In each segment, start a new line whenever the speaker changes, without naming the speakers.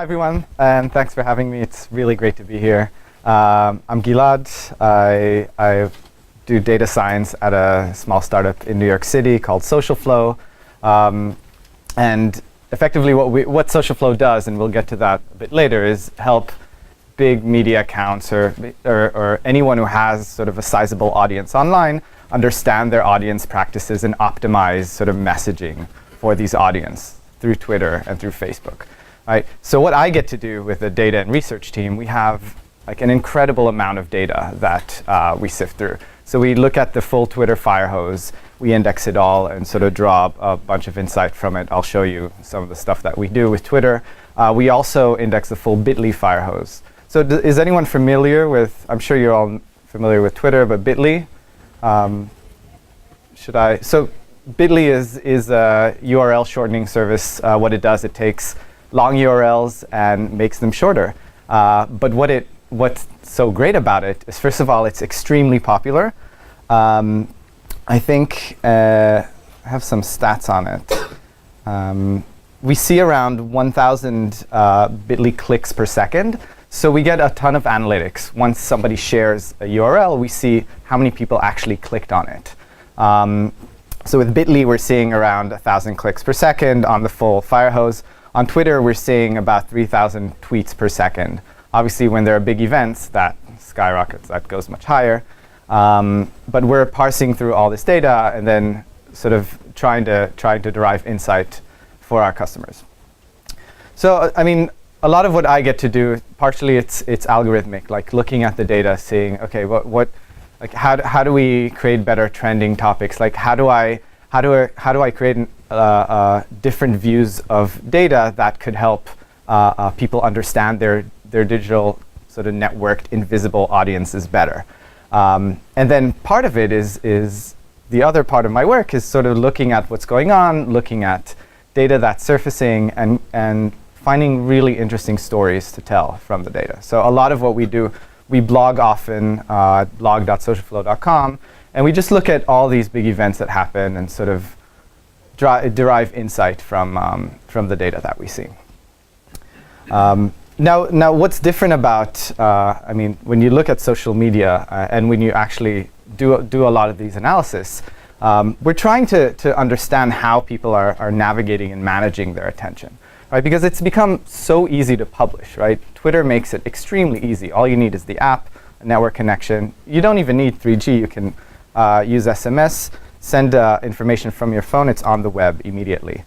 everyone, and thanks for having me. It's really great to be here. I'm Gilad. I do data science at a small startup in New York City called SocialFlow. And effectively what SocialFlow does, and we'll get to that a bit later, is help big media accounts or anyone who has sort of a sizable audience online understand their audience practices and optimize sort of messaging for these audience through Twitter and through Facebook. Right? So what I get to do with the data and research team, we have like an incredible amount of data that we sift through. So we look at the full Twitter fire hose, we index it all and sort of draw a bunch of insight from it. I'll show you some of the stuff that we do with Twitter. We also index the full Bitly fire hose. So is anyone familiar with, I'm sure you're all familiar with Twitter, but Bitly? So Bitly is a URL shortening service. What it does, it takes long URLs and makes them shorter. But what's so great about it is, first of all, it's extremely popular. I think I have some stats on it. We see around 1,000 Bitly clicks per second. So we get a ton of analytics. Once somebody shares a URL, we see how many people actually clicked on it. So with Bitly, we're seeing around 1,000 clicks per second on the full fire hose. On Twitter, we're seeing about 3,000 tweets per second. Obviously, when there are big events, that skyrockets, that goes much higher. But we're parsing through all this data and then sort of trying to derive insight for our customers. So, I mean, a lot of what I get to do, partially it's algorithmic, like looking at the data, seeing, okay, like how do we create better trending topics? Like how do I create different views of data that could help people understand their digital sort of networked invisible audiences better? And then part of it is the other part of my work is sort of looking at what's going on, looking at data that's surfacing and finding really interesting stories to tell from the data. So a lot of what we do, we blog often, blog.socialflow.com, and we just look at all these big events that happen and sort of derive insight from the data that we see. Now, what's different about, I mean, when you look at social media and when you actually do a lot of these analysis, we're trying to understand how people are navigating and managing their attention. Right, because it's become so easy to publish, right? Twitter makes it extremely easy. All you need is the app, a network connection. You don't even need 3G. You can use SMS, send information from your phone. It's on the web immediately.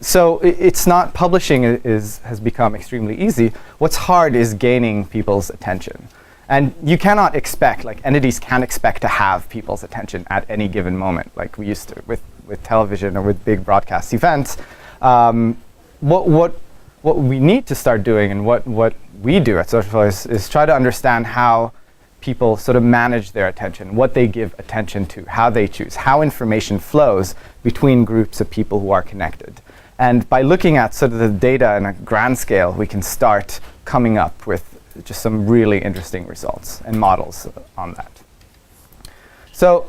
So it's not, publishing has become extremely easy. What's hard is gaining people's attention. And you cannot expect, like entities can't expect to have people's attention at any given moment, like we used to with television or with big broadcast events. What we need to start doing and what we do at SocialFlow is try to understand how people sort of manage their attention, what they give attention to, how they choose, how information flows between groups of people who are connected. And by looking at sort of the data on a grand scale, we can start coming up with just some really interesting results and models on that. So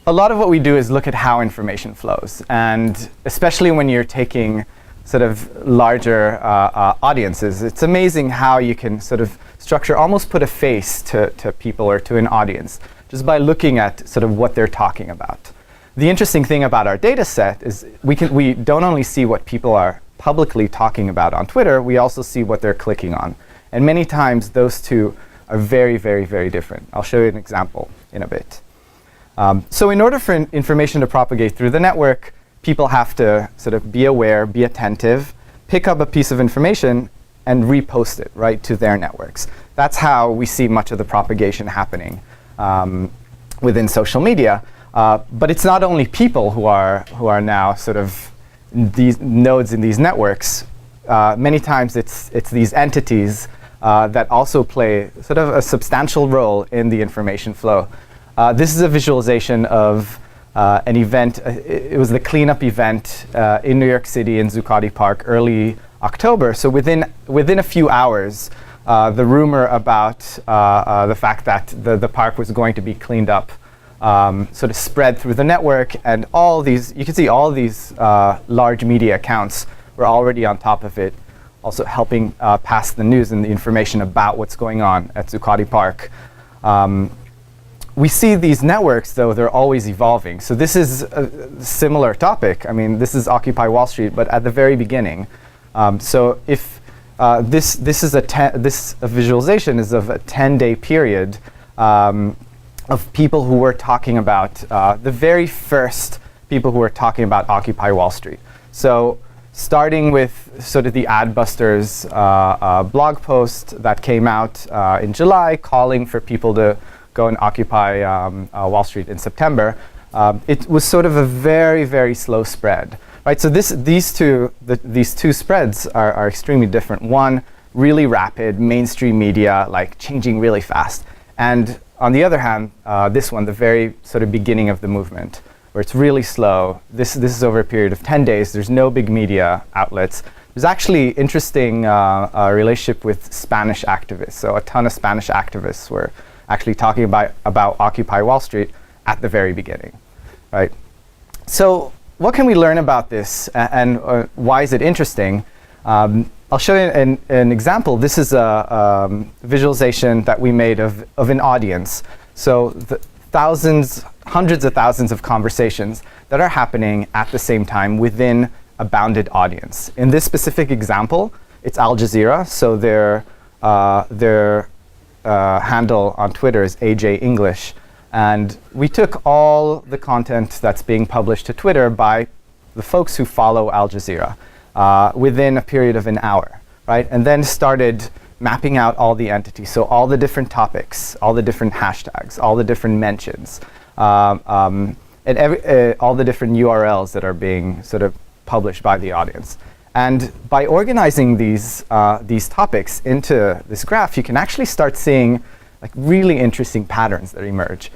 a lot of what we do is look at how information flows. And especially when you're taking sort of larger audiences, it's amazing how you can sort of structure, almost put a face to people or to an audience just by looking at sort of what they're talking about. The interesting thing about our data set is we don't only see what people are publicly talking about on Twitter, we also see what they're clicking on. And many times those two are very, very, very different. I'll show you an example in a bit. So in order for information to propagate through the network, people have to sort of be aware, be attentive, pick up a piece of information, and repost it right to their networks. That's how we see much of the propagation happening within social media. But it's not only people who are now sort of these nodes in these networks. Many times it's these entities that also play sort of a substantial role in the information flow. This is a visualization of an event. It was the cleanup event in New York City in Zuccotti Park early October. So within a few hours, the rumor about the fact that the park was going to be cleaned up sort of spread through the network, and all these, you can see all these large media accounts were already on top of it. also helping pass the news and the information about what's going on at Zuccotti Park. We see these networks, though, they're always evolving. So this is a similar topic. I mean, this is Occupy Wall Street, but at the very beginning. So if this visualization is of a 10-day period of people who were talking about, the very first people who were talking about Occupy Wall Street. So starting with sort of the Adbusters blog post that came out in July, calling for people to go and occupy Wall Street in September, it was sort of a very, very slow spread, right? So these two spreads are extremely different. One, really rapid, mainstream media, like changing really fast. And on the other hand, this one, the very sort of beginning of the movement, where it's really slow. This is over a period of 10 days. There's no big media outlets. There's actually interesting relationship with Spanish activists. So a ton of Spanish activists were actually talking about Occupy Wall Street at the very beginning, right? So what can we learn about this, and why is it interesting? I'll show you an example. This is a visualization that we made of an audience. So the hundreds of thousands of conversations that are happening at the same time within a bounded audience. In this specific example, it's Al Jazeera. So their handle on Twitter is AJ English. And we took all the content that's being published to Twitter by the folks who follow Al Jazeera within a period of an hour, right? And then started mapping out all the entities. So all the different topics, all the different hashtags, all the different mentions, and all the different URLs that are being sort of published by the audience. And by organizing these topics into this graph, you can actually start seeing like really interesting patterns that emerge.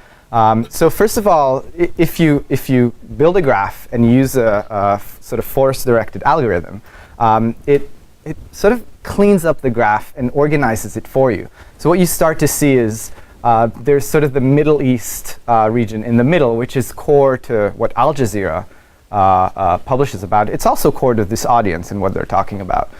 So first of all, if you build a graph and use a sort of force-directed algorithm, it sort of cleans up the graph and organizes it for you. So what you start to see is there's sort of the Middle East region in the middle, which is core to what Al Jazeera publishes about. It's also core to this audience and what they're talking about.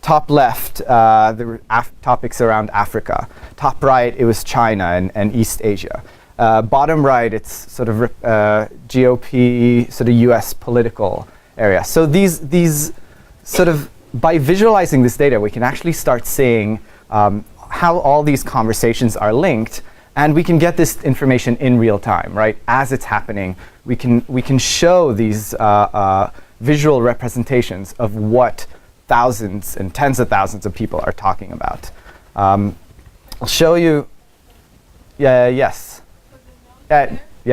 Top left, there were topics around Africa. Top right, it was China and East Asia. Bottom right, it's sort of GOP, sort of US political area. So these sort of, by visualizing this data, we can actually start seeing how all these conversations are linked, and we can get this information in real time, right? As it's happening, we can show these visual representations of what thousands and tens of thousands of people are talking about. I'll show you. Yes. Yeah.
The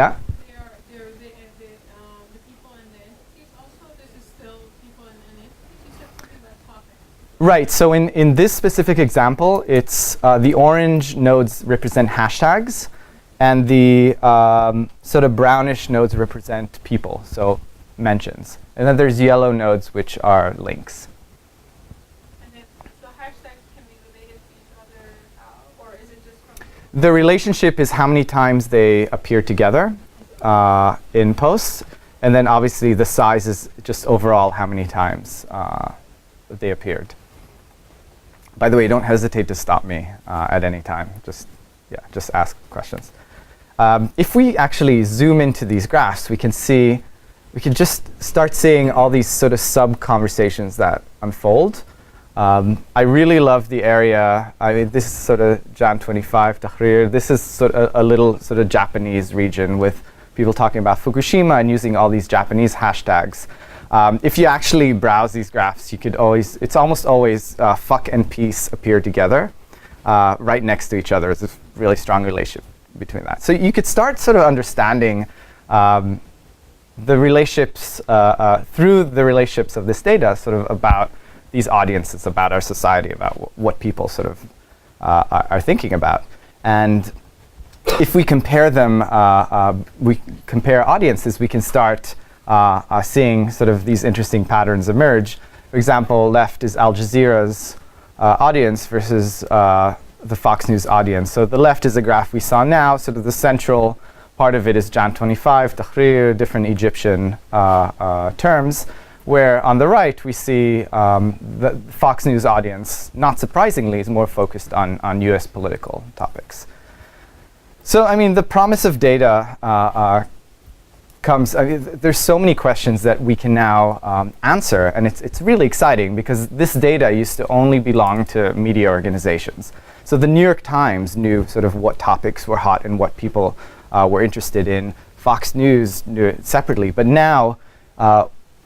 people and the entities also. This is still people and entities. You said something about topic.
Right. So in this specific example, it's the orange nodes represent hashtags, and the sort of brownish nodes represent people, so mentions. And then there's yellow nodes, which are links. The relationship is how many times they appear together in posts, and then obviously the size is just overall how many times they appeared. By the way, don't hesitate to stop me at any time. Just ask questions. If we actually zoom into these graphs, we can just start seeing all these sort of sub-conversations that unfold. I really love the area. I mean, this is sort of Jan 25, Tahrir. This is sort of a little sort of Japanese region with people talking about Fukushima and using all these Japanese hashtags. If you actually browse these graphs, you could always, it's almost always fuck and peace appear together right next to each other. There's a really strong relationship between that. So you could start sort of understanding the relationships through the relationships of this data, sort of about these audiences, about our society, about what people sort of are thinking about. And if we compare them, we compare audiences, we can start seeing sort of these interesting patterns emerge. For example, left is Al Jazeera's audience versus the Fox News audience. So the left is a graph we saw now. Sort of the central part of it is Jan 25, Tahrir, different Egyptian terms. where on the right we see the Fox News audience, not surprisingly, is more focused on US political topics. So, I mean, the promise of data comes, there's so many questions that we can now answer, and it's really exciting because this data used to only belong to media organizations. So the New York Times knew sort of what topics were hot and what people were interested in. Fox News knew it separately, but now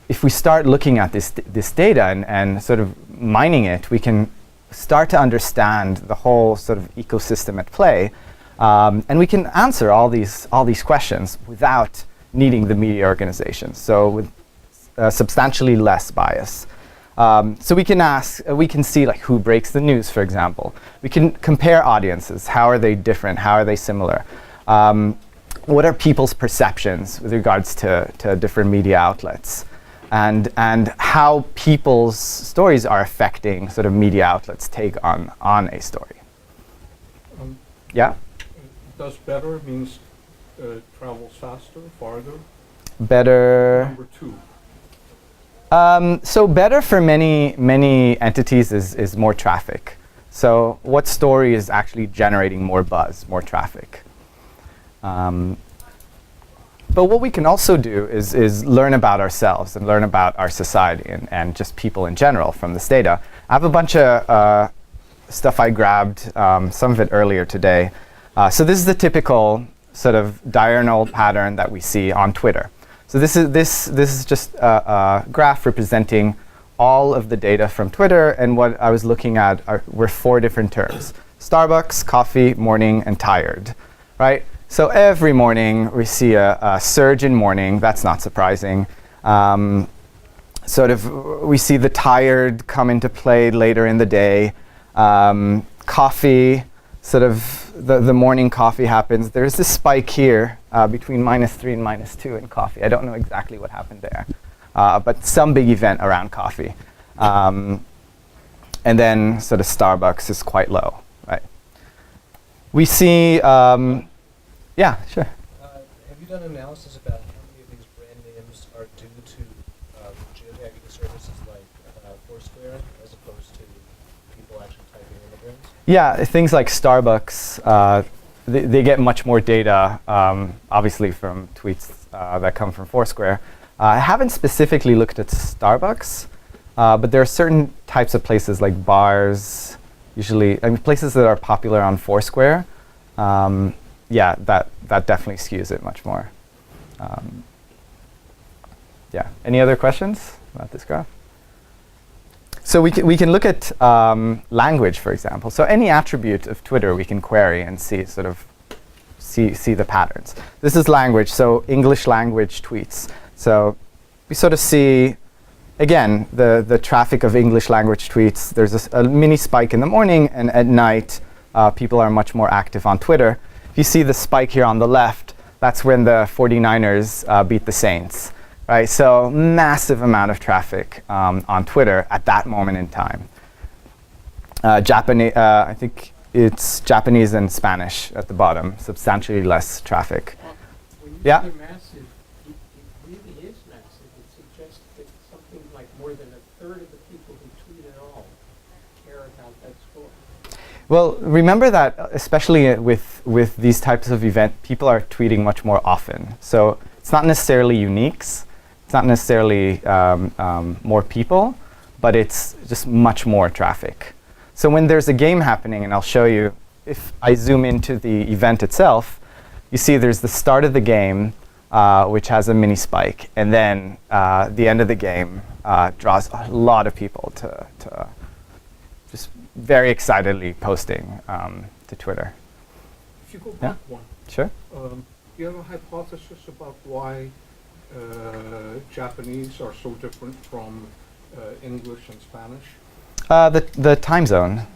if we start looking at this data and sort of mining it, we can start to understand the whole sort of ecosystem at play, and we can answer all these questions without needing the media organizations, so with substantially less bias. So we can see like who breaks the news, for example. We can compare audiences. How are they different? How are they similar? What are people's perceptions with regards to different media outlets? And how people's stories are affecting sort of media outlets' take on a story. Yeah?
Does better means travels faster, farther?
Better.
Number 2.
So better for many entities is more traffic. So what story is actually generating more buzz, more traffic? But what we can also do is learn about ourselves and learn about our society and just people in general from this data. I have a bunch of stuff I grabbed, some of it earlier today. So this is the typical sort of diurnal pattern that we see on Twitter. So this is just a graph representing all of the data from Twitter, and what I was looking at were 4 different terms: Starbucks, coffee, morning, and tired, right? So every morning we see a surge in morning. That's not surprising. Sort of we see the tired come into play later in the day. Coffee, sort of the morning coffee happens. There's this spike here between -3 and -2 in coffee. I don't know exactly what happened there, but some big event around coffee. And then sort of Starbucks is quite low, right? We see, yeah, sure.
Have you done analysis about how many of these brand names are due to geotagging services like Foursquare as opposed to people actually typing in the brands?
Yeah, things like Starbucks, they get much more data, obviously from tweets that come from Foursquare. I haven't specifically looked at Starbucks, but there are certain types of places like bars, usually, I mean, places that are popular on Foursquare. Yeah, that definitely skews it much more. Yeah, any other questions about this graph? So we can look at language, for example. So any attribute of Twitter we can query and see the patterns. This is language, so English language tweets. So we sort of see, again, the traffic of English language tweets. There's a mini spike in the morning, and at night people are much more active on Twitter. If you see the spike here on the left, that's when the 49ers beat the Saints. Right, so massive amount of traffic on Twitter at that moment in time. Japanese, I think it's Japanese and Spanish at the bottom, substantially less traffic.
When you
Yeah?
say massive, it really is massive. It suggests that something like more than 1/3 of the people who tweet at all care about that score.
Well, remember that especially with these types of events, people are tweeting much more often. So it's not necessarily uniques. It's not necessarily more people, but it's just much more traffic. So when there's a game happening, and I'll show you, if I zoom into the event itself, you see there's the start of the game, which has a mini spike, and then the end of the game draws a lot of people to just very excitedly posting to Twitter.
If you go
Yeah.
back one,
Sure.
do you have a hypothesis about why Japanese are so different from English and Spanish?
The time zone.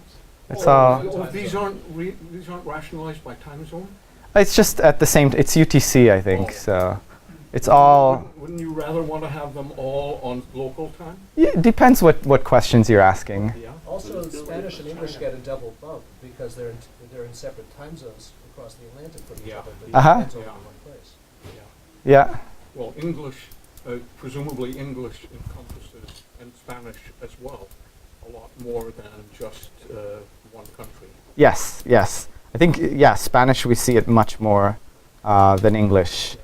It's all.
These aren't rationalized by time zone?
It's just at the same. It's UTC, I think. So it's all.
Wouldn't you rather want to have them all on local time?
Yeah, it depends what questions you're asking.
Yeah.
Also, Spanish and English get a double bump because they're in separate time zones across the Atlantic from each
Yeah.
other, but
Uh-huh.
it's all in one place.
Yeah.
Yeah.
Well, English presumably English encompasses, and Spanish as well, a lot more than just one country.
Yes, yes. I think, yeah, Spanish, we see it much more than English.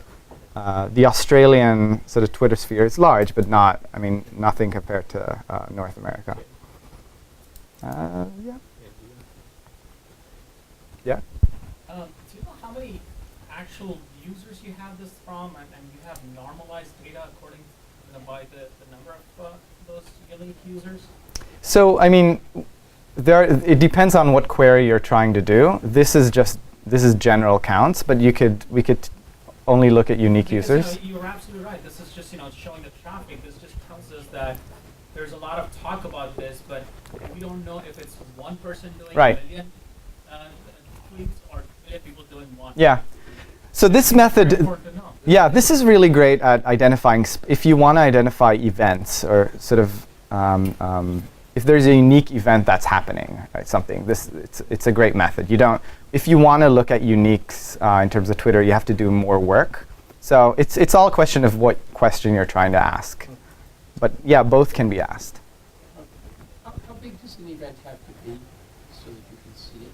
The Australian sort of Twitter sphere is large, but not, I mean, nothing compared to North America. Yeah. Yeah?
Do you know how many actual users you have this from, and you have normalized data according by the number of those unique users?
So, I mean, it depends on what query you're trying to do. This is general counts, but we could only look at unique users.
You're absolutely right. This is just showing the traffic. This just tells us that there's a lot of talk about this, but we don't know if it's one person doing
Right.
a million tweets or a million people doing one.
Yeah. So this method,
Important to know.
yeah, this is really great at identifying, if you want to identify events or sort of, if there's a unique event that's happening, right, something, it's a great method. If you want to look at uniques in terms of Twitter, you have to do more work. So it's all a question of what question you're trying to ask. But yeah, both can be asked.
How big does an event have to be so that you can see it?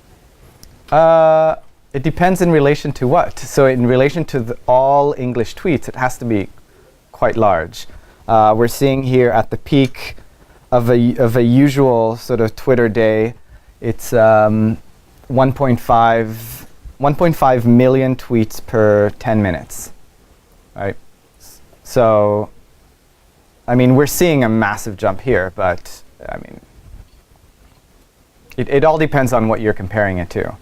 It depends in relation to what. So in relation to all English tweets, it has to be quite large. We're seeing here at the peak of a usual sort of Twitter day, it's 1.5 million tweets per 10 minutes, right? So, I mean, we're seeing a massive jump here, but I mean, it all depends on what you're comparing it to.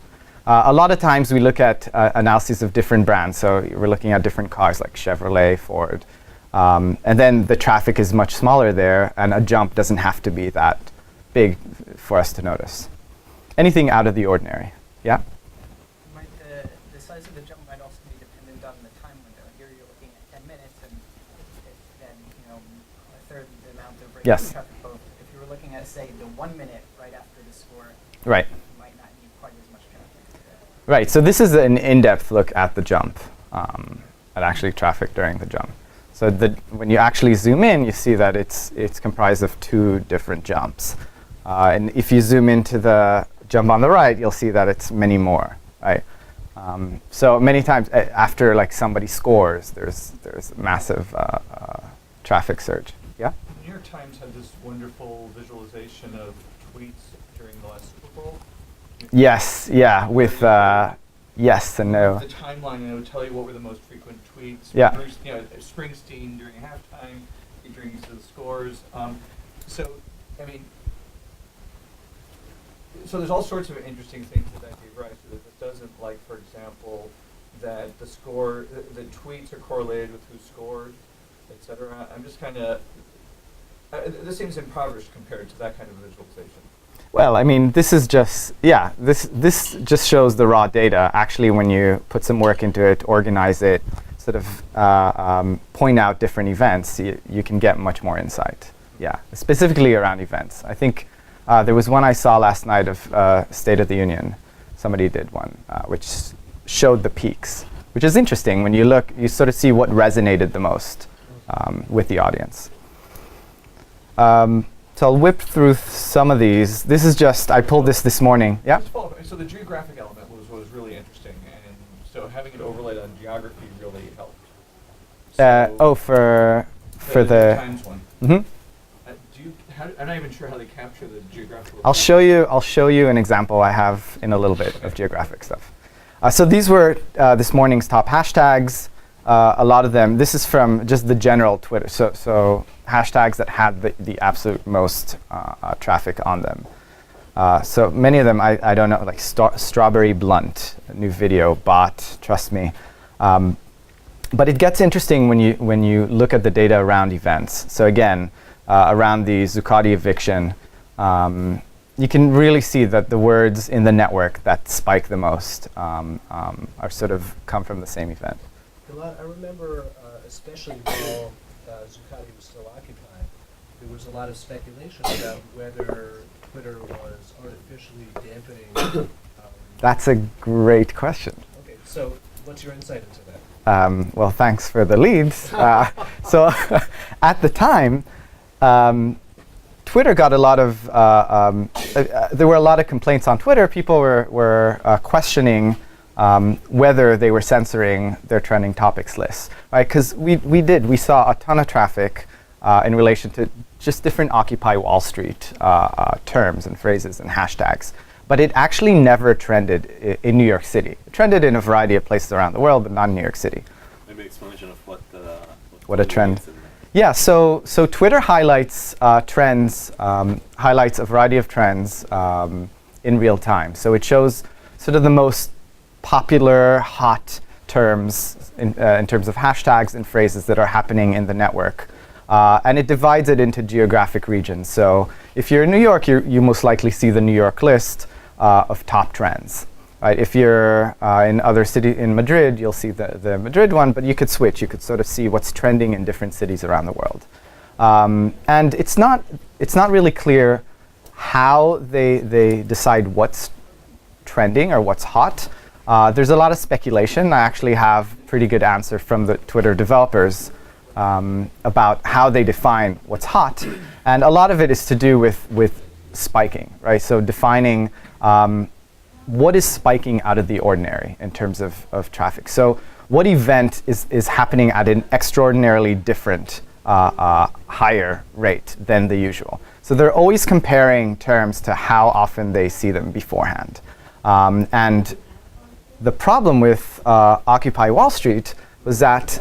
A lot of times we look at analyses of different brands. So we're looking at different cars like Chevrolet, Ford. And then the traffic is much smaller there, and a jump doesn't have to be that big for us to notice. Anything out of the ordinary. Yeah?
The size of the jump might also be dependent on the time window. Here you're looking at 10 minutes, and then a third the amount of breakthrough
Yes.
traffic. Both. If you were looking at, say, the 1 minute right after the score,
Right.
you might not need quite as much traffic.
Right. So this is an in-depth look at the jump, at actually traffic during the jump. So when you actually zoom in, you see that it's comprised of two different jumps. And if you zoom into the jump on the right, you'll see that it's many more, right? So many times after like somebody scores, there's massive traffic surge. Yeah?
The New York Times had this wonderful visualization of tweets during the last Super Bowl.
Yes. Yeah. With yes and no.
The timeline, and it would tell you what were the most frequent tweets.
Yeah.
Bruce, Springsteen during halftime, during the scores. So, I mean, so there's all sorts of interesting things that gave rise to this. It doesn't, like, for example, that the tweets are correlated with who scored, etc. I'm just kind of, this seems impoverished compared to that kind of visualization.
Well, I mean, this is just, yeah, this just shows the raw data. Actually, when you put some work into it, organize it, sort of point out different events, you can get much more insight. Yeah, specifically around events. I think there was one I saw last night of State of the Union. Somebody did one, which showed the peaks, which is interesting. When you look, you sort of see what resonated the most with the audience. So I'll whip through some of these. This is just, I pulled this morning. Yeah?
Just follow up. So the geographic element was really interesting, and so having it overlaid on geography really helped. So
for
the
the.
Times one.
Mhm.
I'm not even sure how they capture the geographical.
I'll show you an example I have in a little bit of geographic stuff. So these were this morning's top hashtags. A lot of them. This is from just the general Twitter. So hashtags that had the absolute most traffic on them. So many of them I don't know, like strawberry blunt, a new video, bot, trust me. But it gets interesting when you look at the data around events. So again, around the Zuccotti eviction, you can really see that the words in the network that spike the most are sort of come from the same event.
Gilad, I remember, especially while Zuccotti was still occupied, there was a lot of speculation about whether Twitter was artificially dampening.
That's a great question.
Okay, so What's your insight into that?
Well, thanks for the leads. So at the time, Twitter got a lot of, there were a lot of complaints on Twitter. People were questioning whether they were censoring their trending topics lists, right? Because we saw a ton of traffic in relation to just different Occupy Wall Street terms and phrases and hashtags. But it actually never trended in New York City. It trended in a variety of places around the world, but not in New York City.
Maybe explanation of
what a trend. Yeah, so Twitter highlights trends, highlights a variety of trends in real time. So it shows sort of the most popular, hot terms in terms of hashtags and phrases that are happening in the network. And it divides it into geographic regions. So if you're in New York, you most likely see the New York list of top trends. Right? If you're in other city in Madrid, you'll see the Madrid one, but you could switch. You could sort of see what's trending in different cities around the world. And it's not really clear how they decide what's trending or what's hot. There's a lot of speculation. I actually have a pretty good answer from the Twitter developers about how they define what's hot. And a lot of it is to do with spiking, right? So defining what is spiking out of the ordinary in terms of traffic. So what event is happening at an extraordinarily different, higher rate than the usual. So they're always comparing terms to how often they see them beforehand. And the problem with Occupy Wall Street was that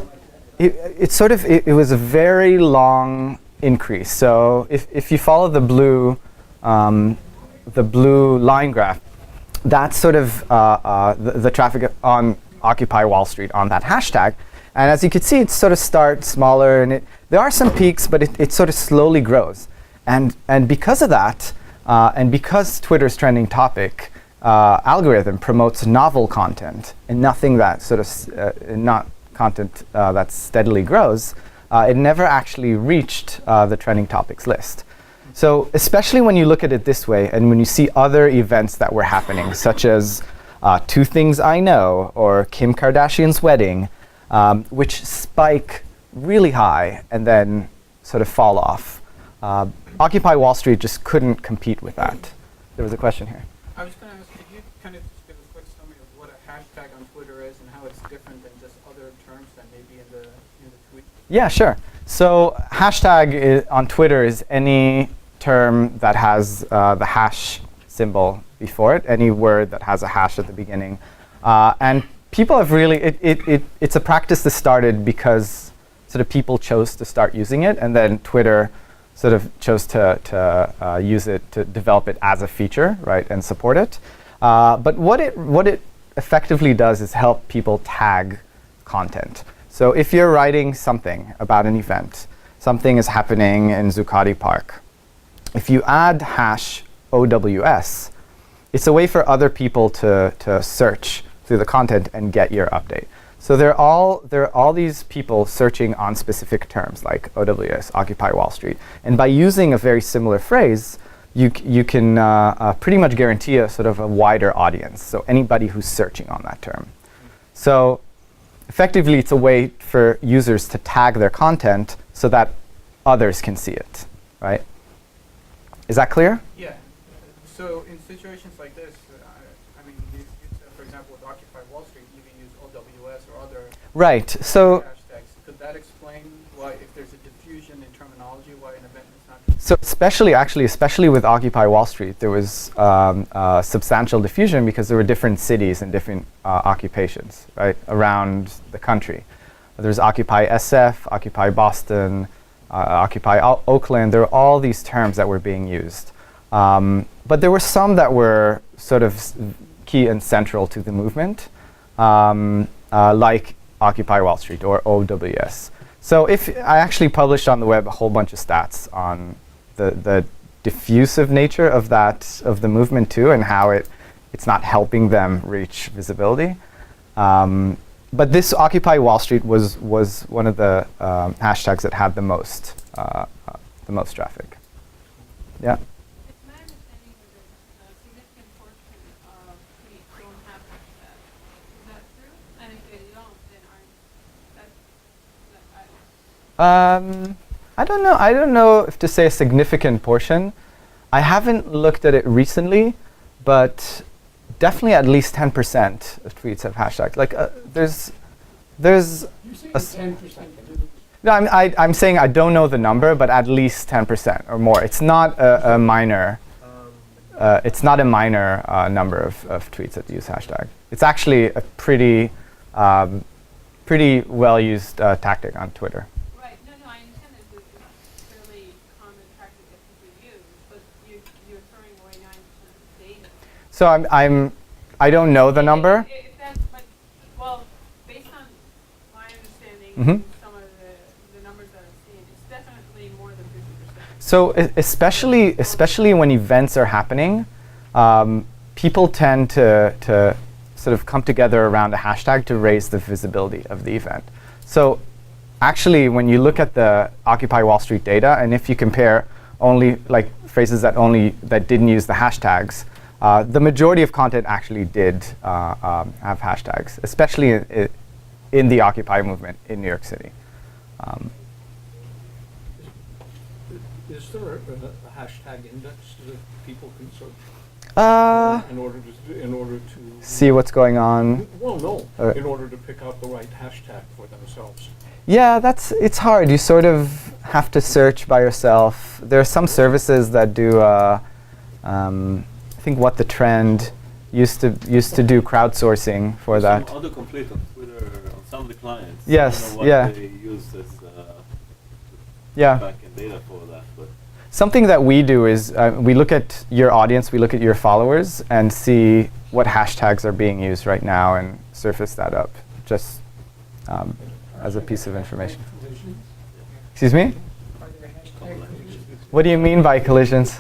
it was a very long increase. So if you follow the blue line graph, that's sort of the traffic on Occupy Wall Street on that hashtag. And as you can see, it sort of starts smaller, and there are some peaks, but it sort of slowly grows. And because of that, and because Twitter's trending topic algorithm promotes novel content and nothing that sort of not content that steadily grows, it never actually reached the trending topics list. So especially when you look at it this way, and when you see other events that were happening, such as 2 Things I Know or Kim Kardashian's wedding, which spike really high and then sort of fall off. Occupy Wall Street just couldn't compete with that. There was a question here.
I was going to ask, could you kind of just give a quick summary of what a hashtag on Twitter is and how it's different than just other terms that may be in the tweet?
Yeah, sure. So hashtag on Twitter is any term that has the hash symbol before it, any word that has a hash at the beginning. And people have really, it's a practice that started because sort of people chose to start using it, and then Twitter sort of chose to use it, to develop it as a feature, right, and support it. But what it effectively does is help people tag content. So if you're writing something about an event, something is happening in Zuccotti Park, if you add hash OWS, it's a way for other people to search through the content and get your update. So there are all these people searching on specific terms like OWS, Occupy Wall Street. And by using a very similar phrase, you can pretty much guarantee a sort of a wider audience. So anybody who's searching on that term. So effectively, it's a way for users to tag their content so that others can see it, right? Is that clear?
Yeah. So in situations like this, I mean, for example, with Occupy Wall Street, you can use OWS or other
right. So
hashtags. Could that explain why, if there's a diffusion in terminology, why an event is not?
So especially with Occupy Wall Street, there was substantial diffusion because there were different cities and different occupations, right, around the country. There's Occupy SF, Occupy Boston, Occupy Oakland. There were all these terms that were being used. But there were some that were sort of key and central to the movement, like Occupy Wall Street or OWS. So I actually published on the web a whole bunch of stats on the diffusive nature of the movement too, and how it's not helping them reach visibility. But this Occupy Wall Street was one of the hashtags that had the most traffic. Yeah.
It's my understanding that a significant portion of tweets don't have hashtags. Is that true? And if they
I don't know. I don't know if to say a significant portion. I haven't looked at it recently, but definitely at least 10% of tweets have hashtags. Like there's
You're saying 10%.
no, I'm saying I don't know the number, but at least 10% or more. It's not a minor. It's not a minor number of tweets that use hashtag. It's actually a pretty pretty well used tactic on Twitter.
Right. No, I understand that it's a fairly common practice that people use, but you're throwing away 90% of the data.
So I don't know the number.
If that's, well, based on my understanding,
Mhm.
some of the numbers that I've seen, it's definitely more than 50%.
So especially when events are happening, people tend to sort of come together around a hashtag to raise the visibility of the event. So actually, when you look at the Occupy Wall Street data, and if you compare only like phrases that didn't use the hashtags, the majority of content actually did have hashtags, especially in the Occupy movement in New York City.
Is there a hashtag index that people can search in order to
See what's going on.
Well, no,
Uh,
in order to pick out the right hashtag for themselves.
Yeah, it's hard. You sort of have to search by yourself. There are some services that do. I think What the Trend used to do crowdsourcing for that.
Some autocomplete on Twitter on some of the clients.
Yes,
I don't know what
yeah.
they use as
Yeah.
backend data for that, but
Something that we do is we look at your audience, we look at your followers, and see what hashtags are being used right now, and surface that up, just as a piece of information.
Collisions?
Excuse me?
Are there hashtag collisions?
What do you mean by collisions?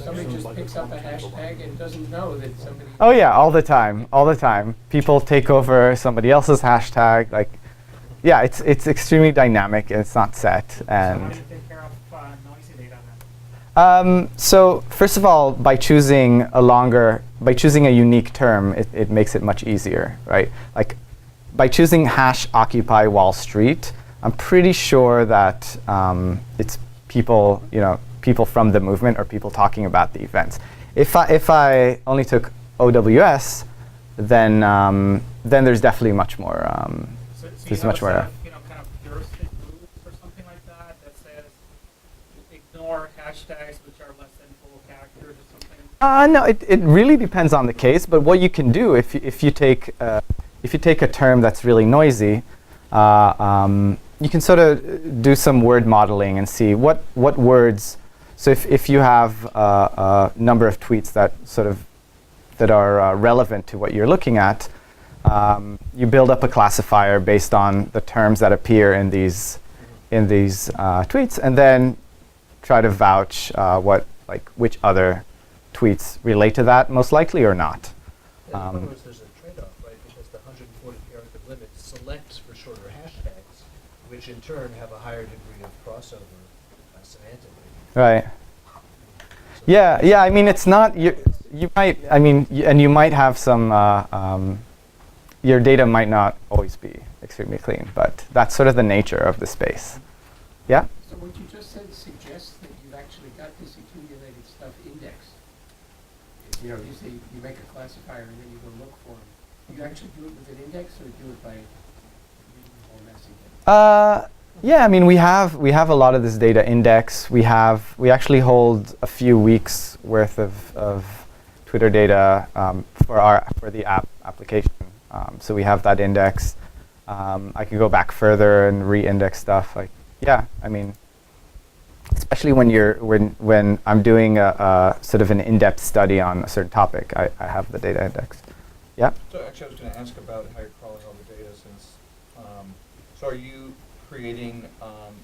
Somebody just picks up a hashtag and doesn't know that somebody.
Oh yeah, all the time. People take over somebody else's hashtag. Like, yeah, it's extremely dynamic and it's not set.
So how
And
do you take care of noisy data then?
so first of all, by choosing a unique term, it makes it much easier, right? Like, by choosing hash Occupy Wall Street, I'm pretty sure that it's people, people from the movement or people talking about the events. If I only took OWS, then there's definitely much more.
So
There's
you have
much
a
more.
set of, kind of heuristic rules or something like that says ignore hashtags which are less than full characters or something?
No, it really depends on the case. But what you can do if you take a term that's really noisy, you can sort of do some word modeling and see what words. So if you have a number of tweets that are relevant to what you're looking at, you build up a classifier based on the terms that appear in these tweets, and then try to vouch which other tweets relate to that most likely or not.
In other words, there's a trade-off, right? Because the 140 character limit selects for shorter hashtags, which in turn have a higher degree of crossover semantically.
Right. Yeah. I mean, it's not you might. I mean, and you might have some. Your data might not always be extremely clean, but that's sort of the nature of the space. Yeah.
So what you just said suggests that you've actually got this accumulated stuff indexed. You say you make a classifier and then you go look for them. You actually do it with an index or do it by reading or messing?
Yeah, I mean, we have a lot of this data index. We actually hold a few weeks worth of Twitter data for the application. So we have that index. I can go back further and re-index stuff. Like, yeah, I mean, especially when I'm doing a sort of an in-depth study on a certain topic, I have the data index. Yeah.
So actually, I was going to ask about how you're crawling all the data. Since so are you creating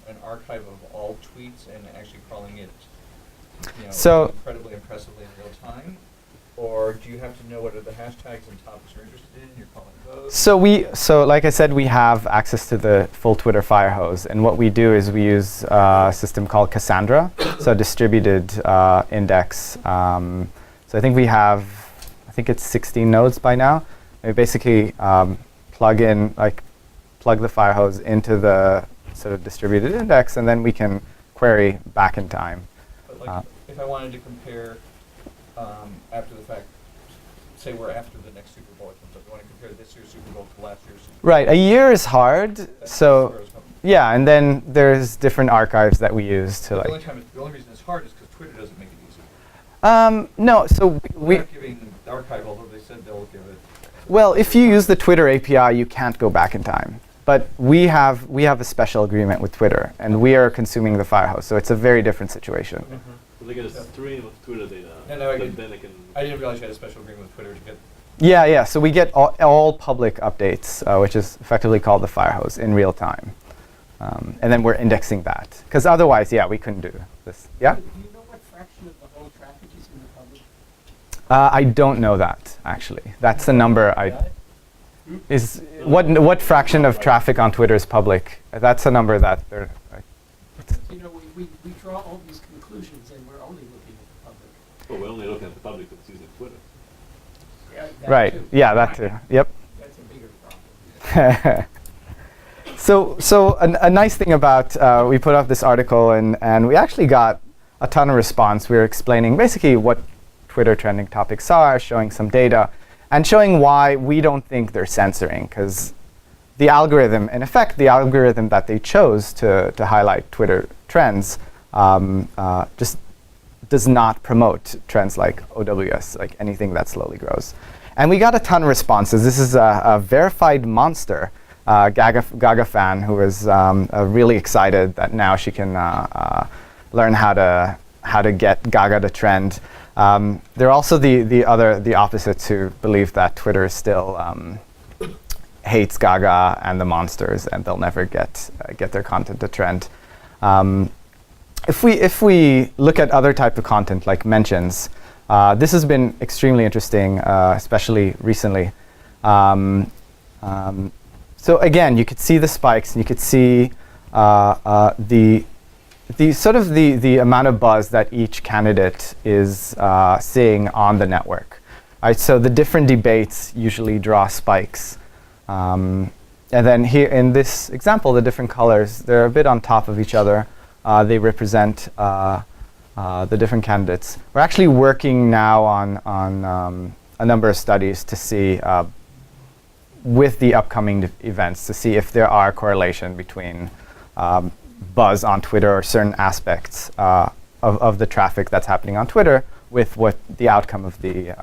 an archive of all tweets and actually crawling it,
So-
incredibly impressively in real time, or do you have to know what are the hashtags and topics you're interested in? You're calling those.
So like I said, we have access to the full Twitter fire hose, and what we do is we use a system called Cassandra, so a distributed index. So I think it's 16 nodes by now. We basically plug the fire hose into the sort of distributed index, and then we can query back in time.
But like, if I wanted to compare after the fact, say we're after the next Super Bowl comes up, you want to compare this year's Super Bowl to last year's Super Bowl.
Right, a year is hard,
That's
so
where I was coming from.
yeah, and then there's different archives that we use to
The
like.
only reason it's hard is because Twitter doesn't make it easy.
No, so
We're
we
not giving the archive, although they said they'll give it.
well, if you use the Twitter API, you can't go back in time. But we have a special agreement with Twitter, and we are consuming the Firehouse, so it's a very different situation.
So they get a stream of Twitter data.
No, I
but
didn't-
then they can.
I didn't realize you had a special agreement with Twitter to get.
Yeah. So we get all public updates, which is effectively called the Firehouse, in real time, and then we're indexing that. Because otherwise, yeah, we couldn't do this. Yeah.
Do you know what fraction of the whole traffic is in the public?
I don't know that actually. That's the number is what fraction of traffic on Twitter is public? That's a number that they're.
You know, we draw all these conclusions and we're only looking at the public.
Well, we're only looking at the public that's using Twitter.
Yeah, that
Right.
too.
Yeah, that too. Yep.
That's a bigger problem.
So a nice thing about we put up this article and we actually got a ton of response. We were explaining basically what Twitter trending topics are, showing some data, and showing why we don't think they're censoring, because the algorithm, in effect, the algorithm that they chose to highlight Twitter trends just does not promote trends like OWS, like anything that slowly grows. And we got a ton of responses. This is a verified monster, Gaga fan, who was really excited that now she can learn how to get Gaga to trend. There are also the opposites who believe that Twitter still hates Gaga and the monsters, and they'll never get their content to trend. If we look at other type of content like mentions, this has been extremely interesting, especially recently. So again, you could see the spikes, and you could see the amount of buzz that each candidate is seeing on the network. Right, so the different debates usually draw spikes. And then here in this example, the different colors, they're a bit on top of each other. They represent the different candidates. We're actually working now on a number of studies to see, with the upcoming events, to see if there are correlation between buzz on Twitter or certain aspects of the traffic that's happening on Twitter with what the outcome of the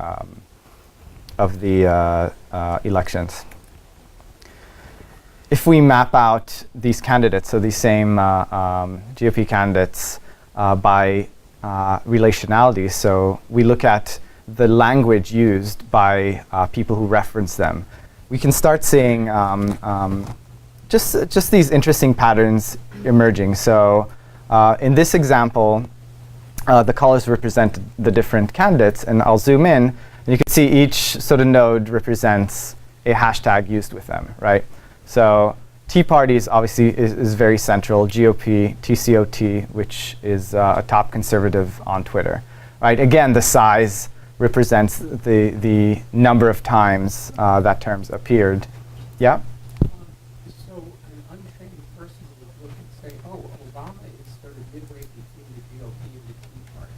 elections. If we map out these candidates, so these same GOP candidates by relationality, so we look at the language used by people who reference them, we can start seeing just these interesting patterns emerging. So in this example, the colors represent the different candidates, and I'll zoom in, and you can see each sort of node represents a hashtag used with them, right? So Tea Party is obviously is very central. GOP, TCOT, which is a top conservative on Twitter, right? Again, the size represents the number of times that terms appeared. Yeah.
So an untrained person would look and say, oh, Obama is sort of midway between the GOP and the Tea Party.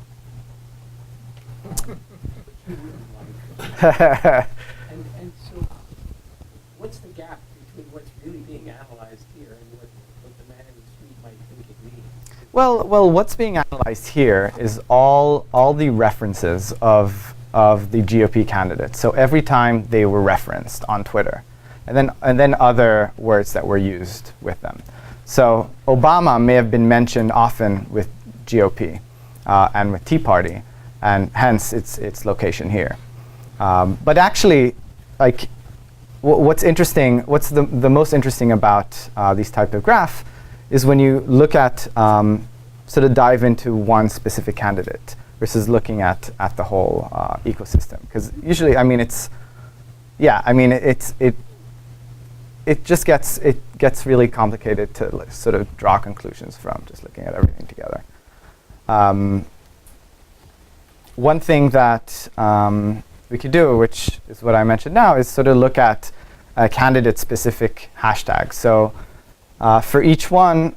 Which you wouldn't like. And so what's the gap between what's really being analyzed here and what the man in the street might think it means?
Well, what's being analyzed here is all the references of the GOP candidates. So every time they were referenced on Twitter, and then other words that were used with them. So Obama may have been mentioned often with GOP and with Tea Party, and hence its location here. But actually, like, what's interesting, what's the most interesting about these type of graph is when you look at sort of dive into one specific candidate versus looking at the whole ecosystem. Because usually, I mean, it just gets really complicated to sort of draw conclusions from just looking at everything together. One thing that we could do, which is what I mentioned now, is sort of look at candidate-specific hashtags. So For each one,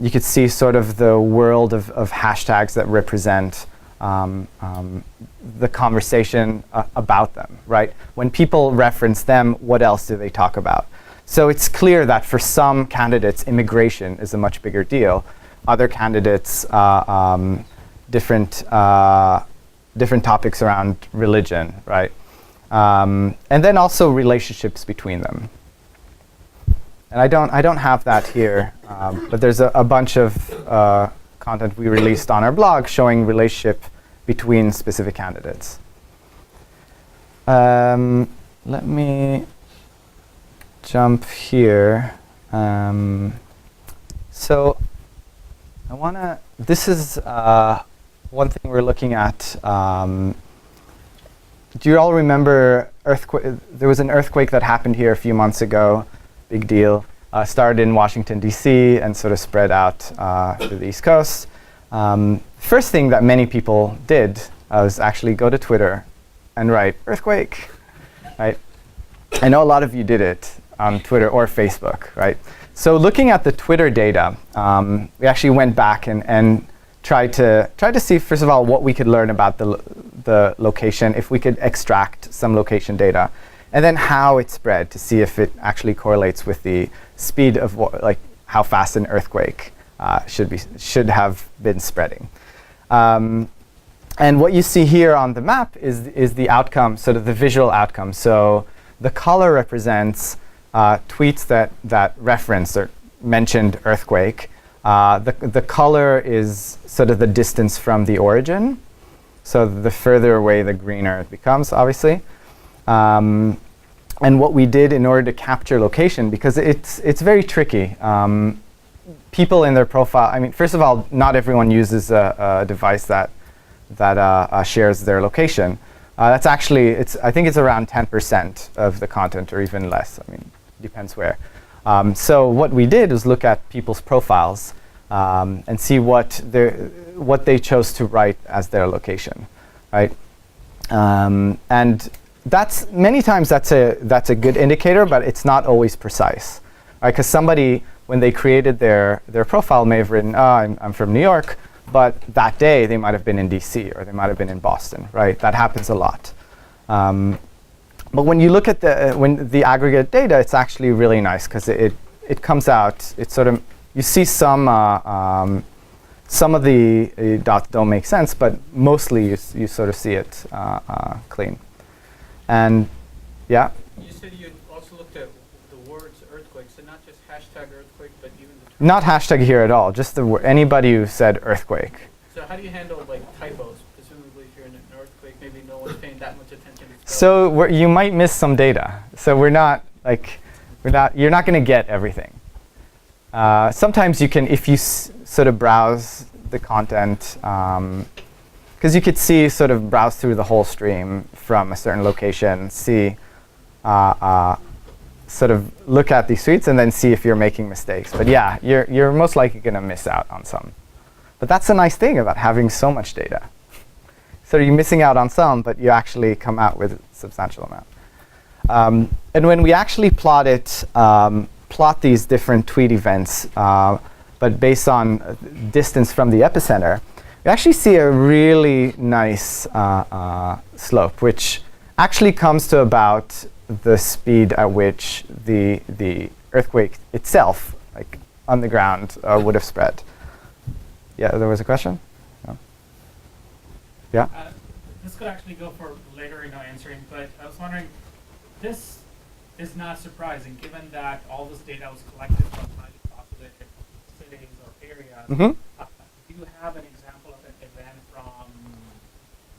you could see sort of the world of hashtags that represent the conversation about them, right? When people reference them, what else do they talk about? So it's clear that for some candidates, immigration is a much bigger deal. Other candidates, different topics around religion, right? And then also relationships between them. And I don't have that here, but there's a bunch of content we released on our blog showing relationship between specific candidates. Let me jump here. So I want to, this is one thing we're looking at. Do you all remember there was an earthquake that happened here a few months ago, big deal. Started in Washington, D.C. and sort of spread out to the East Coast. First thing that many people did was actually go to Twitter and write earthquake, right? I know a lot of you did it on Twitter or Facebook, right? So looking at the Twitter data, we actually went back and tried to see, first of all, what we could learn about the location, if we could extract some location data, and then how it spread to see if it actually correlates with the speed of like how fast an earthquake should have been spreading. And what you see here on the map is the outcome, sort of the visual outcome. So the color represents tweets that reference or mentioned earthquake. The color is sort of the distance from the origin. So the further away, the greener it becomes, obviously. And what we did in order to capture location, because it's very tricky. People in their profile, I mean, first of all, not everyone uses a device that shares their location. That's actually, I think it's around 10% of the content, or even less. I mean, depends where. So what we did was look at people's profiles and see what they chose to write as their location, right? And many times that's a good indicator, but it's not always precise, right? Because somebody, when they created their profile, may have written, I'm from New York, but that day they might have been in DC or they might have been in Boston, right? That happens a lot. But when you look at the aggregate data, it's actually really nice because it comes out. It's sort of, you see some of the dots don't make sense, but mostly you sort of see it clean. And yeah.
You said you also looked at the words earthquake, so not just hashtag earthquake, but even the term.
Not hashtag here at all. Just anybody who said earthquake.
So how do you handle like typos? Presumably, if you're in an earthquake, maybe no one's paying that much attention.
So you might miss some data. So you're not going to get everything. Sometimes you can, if you sort of browse the content, because you could see, sort of browse through the whole stream from a certain location, see, sort of look at these tweets and then see if you're making mistakes. But yeah, you're most likely going to miss out on some. But that's the nice thing about having so much data. So you're missing out on some, but you actually come out with a substantial amount. And when we actually plot these different tweet events, but based on distance from the epicenter, we actually see a really nice slope, which actually comes to about the speed at which the earthquake itself, like on the ground, would have spread. Yeah, there was a question? No? Yeah?
This could actually go for later answering, but I was wondering, this is not surprising given that all this data was collected from highly populated cities or areas.
Mm-hmm.
Do you have an example of an event from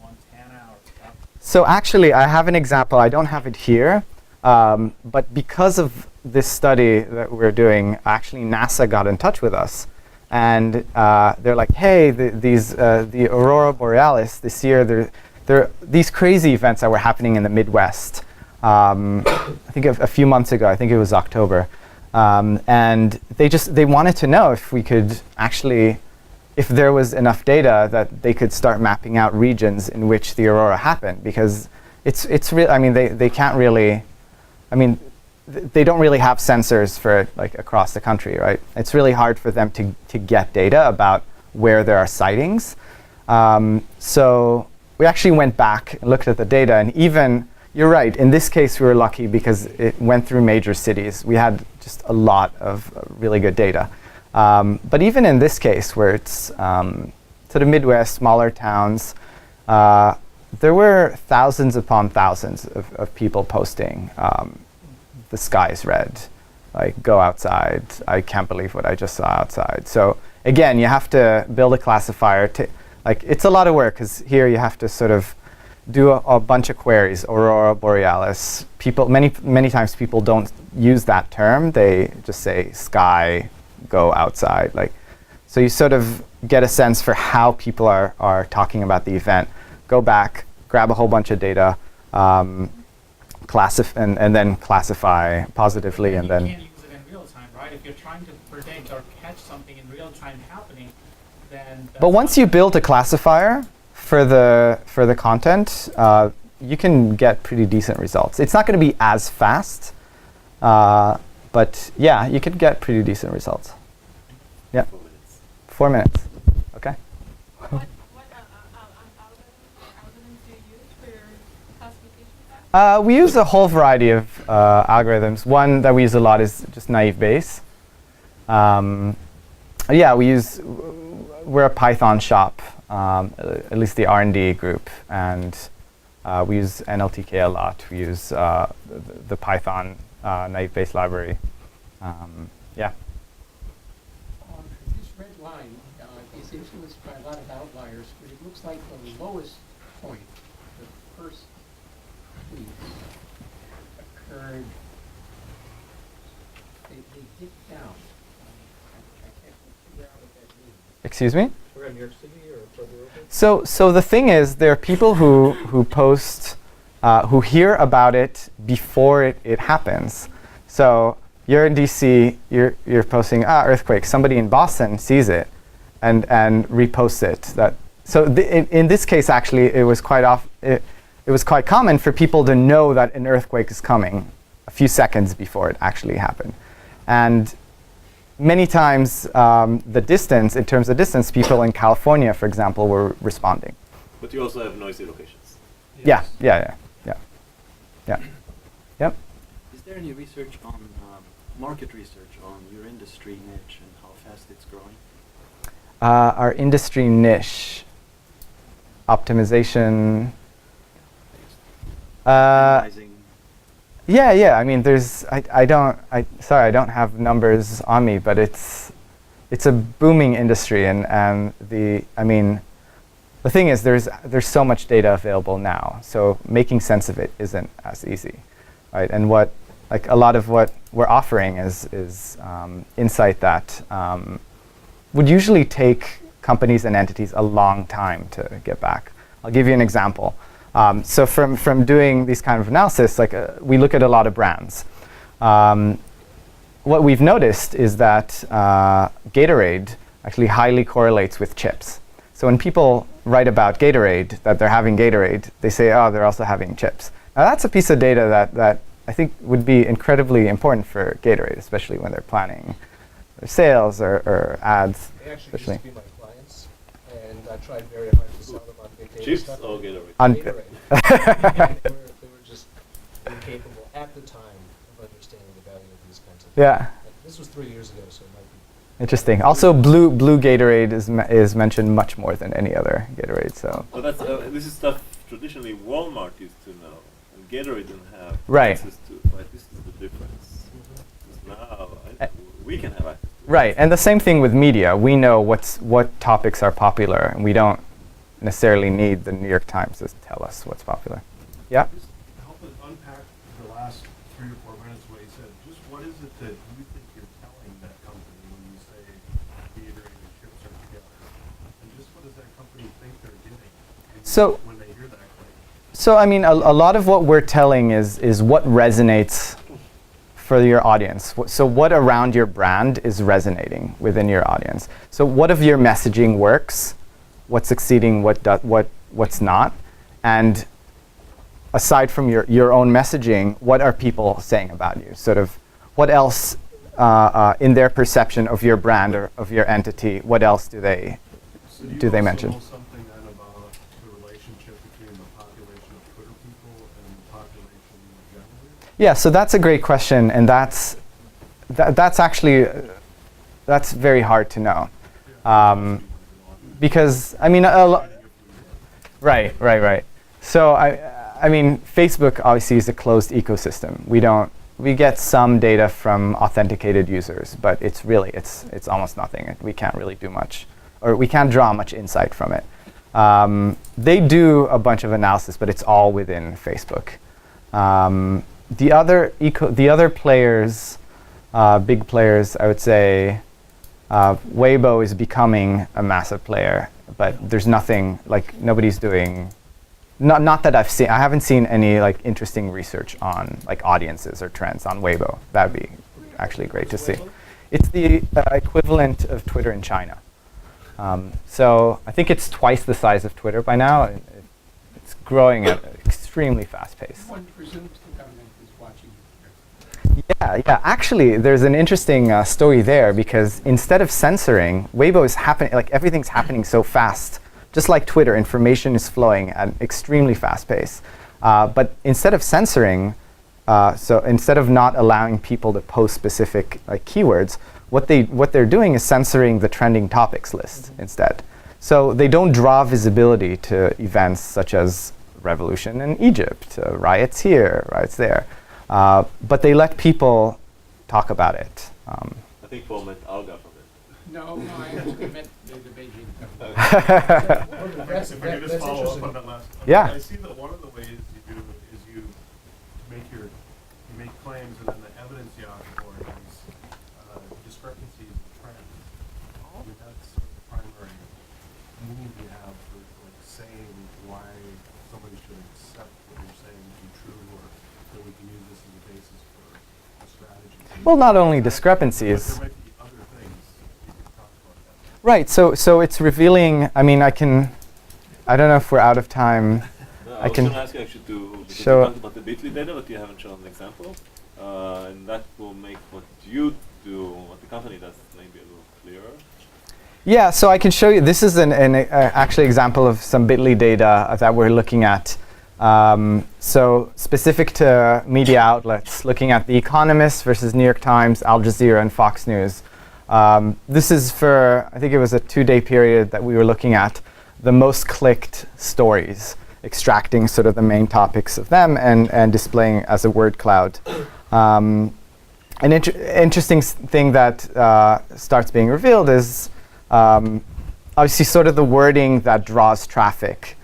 Montana or stuff?
So actually, I have an example. I don't have it here. But because of this study that we're doing, actually NASA got in touch with us. And they're like, hey, the Aurora Borealis this year, there are these crazy events that were happening in the Midwest. I think a few months ago, I think it was October. And they wanted to know if we could actually, if there was enough data that they could start mapping out regions in which the aurora happened. Because it's real, I mean, they can't really, I mean, they don't really have sensors for it like across the country, right? It's really hard for them to get data about where there are sightings. So we actually went back and looked at the data, and even, you're right, in this case we were lucky because it went through major cities. We had just a lot of really good data. But even in this case, where it's sort of Midwest, smaller towns, there were thousands upon thousands of people posting, the sky's red, like go outside, I can't believe what I just saw outside. So again, you have to build a classifier. Like it's a lot of work, because here you have to sort of do a bunch of queries, Aurora Borealis. Many times people don't use that term. They just say sky, go outside. Like, so you sort of get a sense for how people are talking about the event. Go back, grab a whole bunch of data, and then classify positively, and then.
You can't use it in real time, right? If you're trying to predict or catch something in real time happening, then.
But once you build a classifier for the content, you can get pretty decent results. It's not going to be as fast, but yeah, you could get pretty decent results. Yeah. 4 minutes. Okay.
What algorithms do you use for your classification?
We use a whole variety of algorithms. One that we use a lot is just naive Bayes. Yeah, we're a Python shop, at least the R&D group, and we use NLTK a lot. We use the Python naive Bayes library. Yeah.
This red line is influenced by a lot of outliers, but it looks like the lowest point, the first tweet, occurred, they dipped down. I can't figure out what that means.
Excuse me?
We're in New York City or further over?
So the thing is, there are people who post, who hear about it before it happens. So you're in DC, you're posting earthquake. Somebody in Boston sees it, and reposts it. In this case, actually, it was quite common for people to know that an earthquake is coming a few seconds before it actually happened, and many times, the distance, in terms of distance, people in California, for example, were responding.
But you also have noisy locations.
Yeah. Yep.
Is there any research on market research on your industry niche and how fast it's growing?
Our industry niche, optimization.
Optimizing.
Yeah. I mean, I don't have numbers on me, but it's a booming industry, and the thing is, there's so much data available now, so making sense of it isn't as easy, right? And a lot of what we're offering is insight that would usually take companies and entities a long time to get back. I'll give you an example. So from doing these kind of analysis, we look at a lot of brands. What we've noticed is that Gatorade actually highly correlates with chips. So when people write about Gatorade, that they're having Gatorade, they say, oh, they're also having chips. Now that's a piece of data that I think would be incredibly important for Gatorade, especially when they're planning their sales or ads.
They actually
especially.
used to be my clients, and I tried very hard to sell them on big data
Chips
stuff.
or Gatorade?
Gatorade. And they were just incapable at the time of understanding the value of these kinds of things.
Yeah.
This was 3 years ago, so it might be.
Interesting. Also, blue Gatorade is mentioned much more than any other Gatorade. So.
Well, that's this is stuff traditionally Walmart used to know, and Gatorade didn't have
Right.
access to. Right, this is the difference. Because now we can have access.
Right, and the same thing with media. We know what topics are popular, and we don't necessarily need the New York Times to tell us what's popular. Yeah.
Just help us unpack the last 3 or 4 minutes what he said. Just what is it that you think you're telling that company when you say Gatorade and chips are together? And just what does that company think they're getting when they hear that claim?
So I mean, a lot of what we're telling is what resonates for your audience. So what around your brand is resonating within your audience? So what of your messaging works? What's succeeding? What's not? And aside from your own messaging, what are people saying about you? Sort of, what else in their perception of your brand or of your entity? What else do they mention?
Know something then about the relationship between the population of Twitter people and the population generally?
Yeah, so that's a great question, and that's actually that's very hard to know, because I mean, right. So I mean, Facebook obviously is a closed ecosystem. We get some data from authenticated users, but it's almost nothing. We can't really do much, or we can't draw much insight from it. They do a bunch of analysis, but it's all within Facebook. The other players, big players, I would say, Weibo is becoming a massive player, but there's nothing, like, nobody's doing. Not that I've seen. I haven't seen any like interesting research on like audiences or trends on Weibo. That'd be actually great to see. It's the equivalent of Twitter in China. So I think it's twice the size of Twitter by now. It's growing at an extremely fast pace.
One presumes the government is watching you.
Yeah. Actually, there's an interesting story there, because instead of censoring, Weibo is happening. Like, everything's happening so fast. Just like Twitter, information is flowing at an extremely fast pace. But instead of censoring, so instead of not allowing people to post specific like keywords, what they're doing is censoring the trending topics list instead. So they don't draw visibility to events such as revolution in Egypt, riots here, riots there. But they let people talk about it.
I think Paul meant our government.
No, I actually meant the Beijing government.
If I could just follow up on that last.
Yeah.
I see that one of the ways you do it is you make claims, and then the evidence you offer for it is discrepancies in trends. I mean, that's sort of the primary move you have for like saying why somebody should accept what you're saying to be true, or that we can use this as a basis for a strategy.
Well, not only discrepancies.
But there might be other things you can talk about that.
Right. So it's revealing. I mean, I don't know if we're out of time.
No,
I
was
can
going to ask you actually because
show
you talked about the Bitly data, but you haven't shown an example. And that will make what you do, what the company does, maybe a little clearer.
Yeah, so I can show you. This is an actually example of some Bitly data that we're looking at. So specific to media outlets, looking at The Economist versus New York Times, Al Jazeera, and Fox News. This is for, I think it was a 2-day period that we were looking at the most clicked stories, extracting sort of the main topics of them and displaying as a word cloud. An interesting thing that starts being revealed is obviously sort of the wording that draws traffic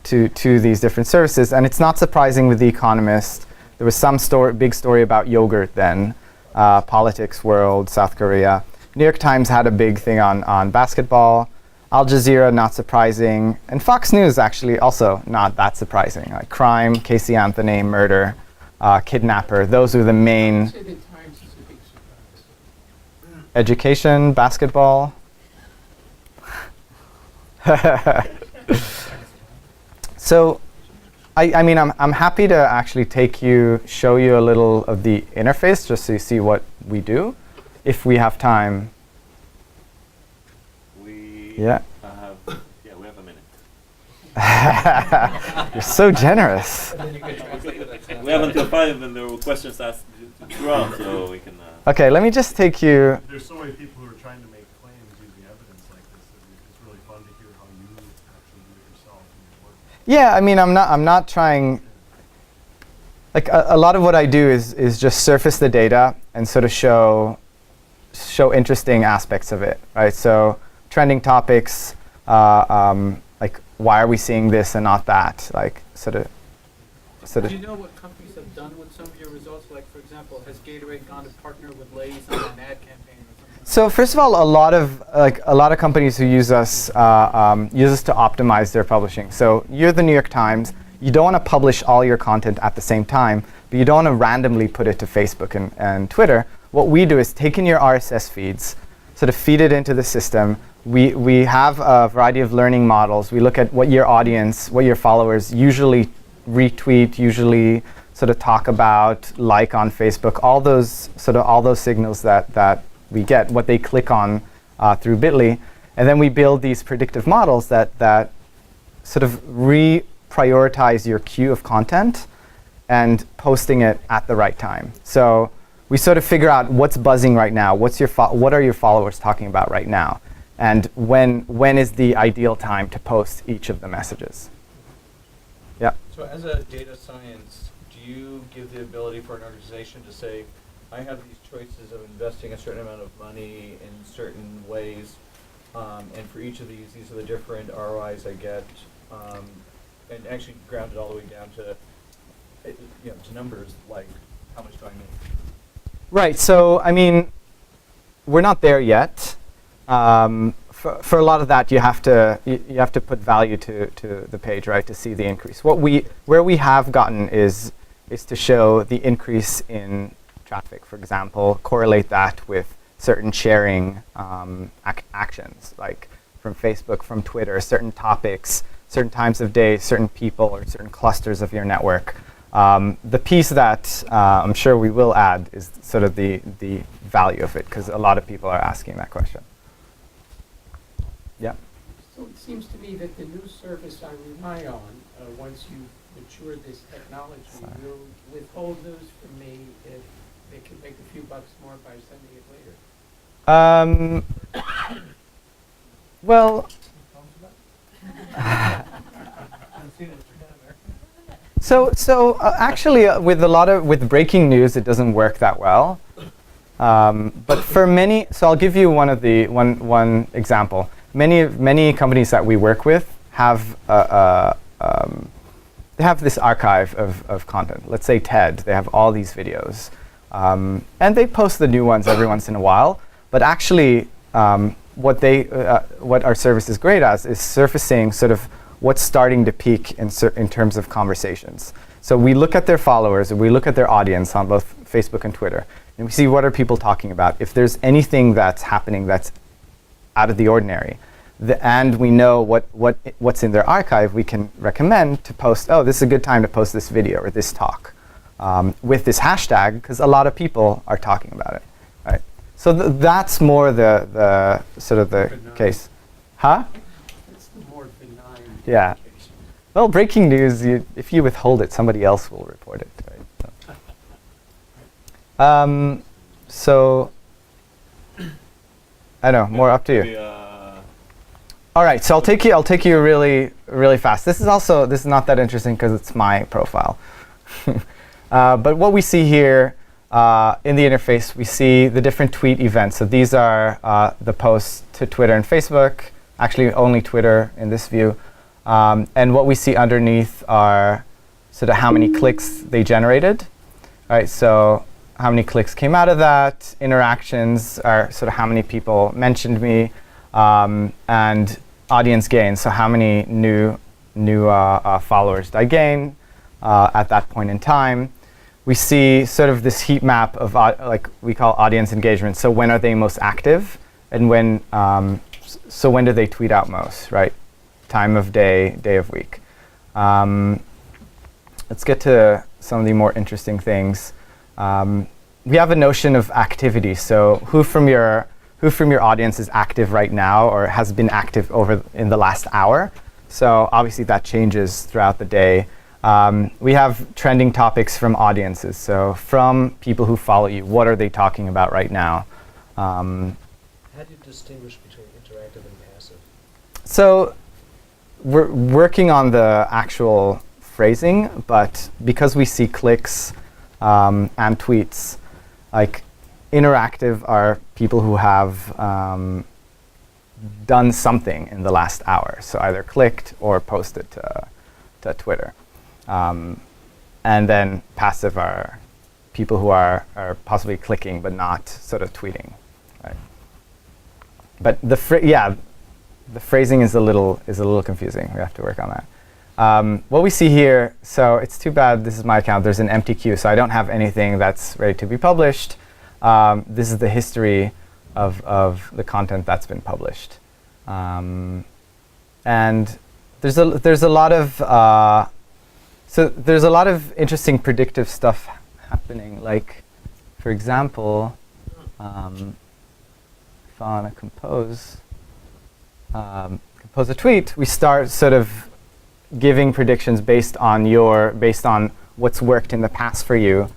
to these different services. And it's not surprising with The Economist. There was some big story about yogurt then, politics, world, South Korea. New York Times had a big thing on basketball. Al Jazeera, not surprising. And Fox News, actually, also not that surprising. Like crime, Casey Anthony, murder, kidnapper. Those are the main.
I'd say the Times is a big surprise.
Education, basketball. So, I mean, I'm happy to actually show you a little of the interface, just so you see what we do, if we have time.
We have a minute.
You're so generous.
We have until 5, and there were questions asked throughout, so we can.
Okay, let me just take you.
There's so many people who are trying to make claims using evidence like this that it's really fun to hear how you actually do it yourself in your work.
Yeah, I mean, I'm not trying. Like a lot of what I do is just surface the data and sort of show interesting aspects of it, right? So trending topics, like why are we seeing this and not that? Like sort of.
Do you know what companies have done with some of your results? Like, for example, has Gatorade gone to partner with Lay's on an ad campaign or something?
So first of all, a lot of companies who use us to optimize their publishing. So you're the New York Times. You don't want to publish all your content at the same time, but you don't want to randomly put it to Facebook and Twitter. What we do is take in your RSS feeds, sort of feed it into the system. We have a variety of learning models. We look at what your audience, what your followers usually retweet, usually sort of talk about, like on Facebook, all those signals that we get, what they click on through Bitly. And then we build these predictive models that sort of reprioritize your queue of content and posting it at the right time. So we sort of figure out what's buzzing right now, what are your followers talking about right now, and when is the ideal time to post each of the messages. Yeah.
So as a data science, do you give the ability for an organization to say, I have these choices of investing a certain amount of money in certain ways, and for each of these are the different ROIs I get, and actually ground it all the way down to, to numbers like how much do I make?
Right. So I mean, we're not there yet. For a lot of that, you have to put value to the page, right, to see the increase. Where we have gotten is to show the increase in traffic, for example, correlate that with certain sharing actions, like from Facebook, from Twitter, certain topics, certain times of day, certain people, or certain clusters of your network. The piece that I'm sure we will add is sort of the value of it, because a lot of people are asking that question. Yeah.
So it seems to me that the new service I rely on, once you mature this technology, will withhold news from me if they can make a few bucks more by sending it later.
Well, so actually, with breaking news, it doesn't work that well. But for many, so I'll give you one example. Many companies that we work with have they have this archive of content. Let's say TED, they have all these videos, and they post the new ones every once in a while. But actually, what our service is great as is surfacing sort of what's starting to peak in terms of conversations. So we look at their followers, and we look at their audience on both Facebook and Twitter, and we see what are people talking about. If there's anything that's happening that's out of the ordinary, and we know what's in their archive, we can recommend to post, oh, this is a good time to post this video or this talk with this hashtag, because a lot of people are talking about it, right? So that's more the sort of the case. Huh?
It's the more benign
Yeah.
case.
Well, breaking news, if you withhold it, somebody else will report it, right? So I don't know, more up to you. All right, so I'll take you really, really fast. This is not that interesting because it's my profile. But what we see here in the interface, we see the different tweet events. So these are the posts to Twitter and Facebook, actually only Twitter in this view. And what we see underneath are sort of how many clicks they generated. All right, so how many clicks came out of that. Interactions are sort of how many people mentioned me. And audience gain, so how many new followers did I gain at that point in time. We see sort of this heat map of like we call audience engagement. So when are they most active, and when do they tweet out most, right? Time of day, day of week. Let's get to some of the more interesting things. We have a notion of activity. So who from your audience is active right now or has been active in the last hour? So obviously that changes throughout the day. We have trending topics from audiences. So from people who follow you, what are they talking about right now?
How do you distinguish between interactive and passive?
So we're working on the actual phrasing, but because we see clicks and tweets, like interactive are people who have done something in the last hour. So either clicked or posted to Twitter. And then passive are people who are possibly clicking but not sort of tweeting. Right? But the phrasing is a little confusing. We have to work on that. What we see here, so it's too bad this is my account. There's an empty queue, so I don't have anything that's ready to be published. This is the history of the content that's been published. And there's a lot of So there's a lot of interesting predictive stuff happening. Like, for example, if I want to compose a tweet, we start sort of giving predictions based on what's worked in the past for you.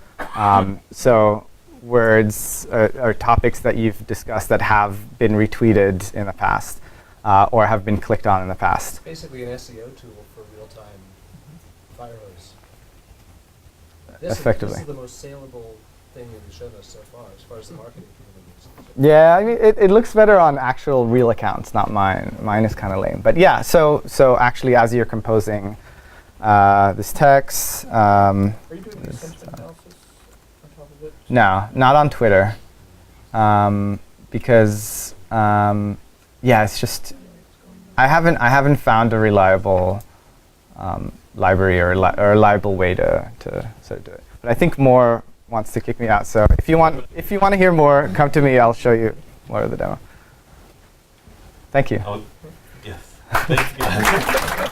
So words or topics that you've discussed that have been retweeted in the past or have been clicked on in the past.
Basically an SEO tool for real-time fire hose.
Effectively.
This is the most saleable thing you've shown us so far as the marketing community is concerned.
Yeah, I mean, it looks better on actual real accounts, not mine. Mine is kind of lame. But yeah, so actually, as you're composing this text,
Are you doing the sentiment analysis on top of it?
no, not on Twitter, because yeah, it's just I haven't found a reliable library or a reliable way to sort of do it. But I think Moore wants to kick me out. So if you want to hear more, come to me. I'll show you more of the demo. Thank you.
Yes. Thank you.